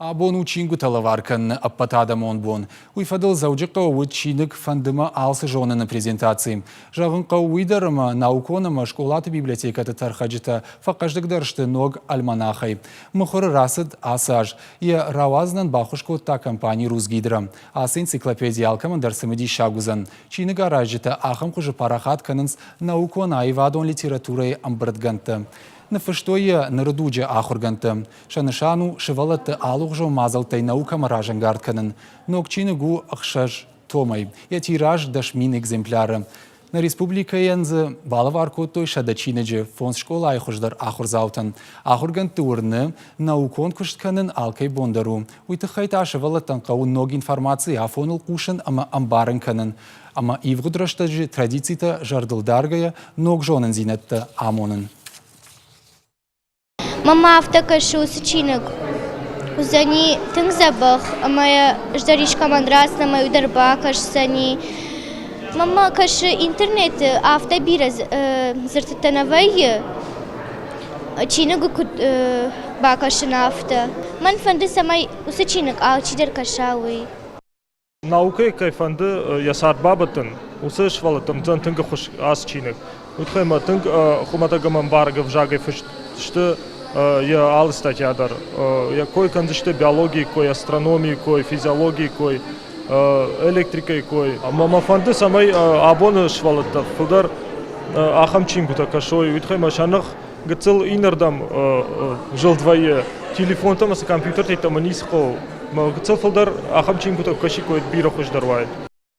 Абон учингу талаваркан аппатада монбон. Уйфадыл заужиқа уйчинг фандыма алсы жоны на презентации. Жавынқа уйдарыма науконыма школаты библиотекаты тархаджита фақаждыгдаршты ног альманахай. Мухыр расыд асаж. Я равазнан бахушко та компании Русгидра. Асы энциклопедиялкамын дарсымыди шагузан. Чины гаражита ахам хуже парахат канынс наукона и вадон литературой амбрдганта. Нафыштое народуджа ахурганта. Шанышану шевалатты алуғжо мазалтай наука маражангартканын. Нокчины гу ахшаж томай. Я тираж дашмин экземпляры. На республика янзы балаварко той шадачинеджи фонд школа айхуждар ахурзаутан. Ахурганты урны наукон куштканын алкай бондару. Уйтыхайта ашевалаттан қау ног информации афоныл кушын ама амбарынканын. Ама ивгудрашта традицията жардылдаргая ног жонын зинетті амонын. Мама автокашу сочинок. Узани тыңзабах, амая ждаришка мандрасна мою дарбакаш сани. Мама каш интернет автобираз зартатановай. Чиногу бакаш нафта. Ман фанды самай усочинок алчидер кашауи. Наукай кайфанды ясар бабатын. Усыш валатым зан тыңга хуш ас чинок. Утхайма тынг хуматагаман барга вжагай фышты. Я алыс статьядар. Я кой канзышты биологии, кой астрономии, кой физиологии, кой электрикой, кой. Мама фанды самай абоны швалатта. Фудар ахам чингута кашой. Утхай машанах гцел инардам жил двое. Телефон там, компьютер там нисхо. Гцел фудар ахам чингута каши кой бирохуш дарвает.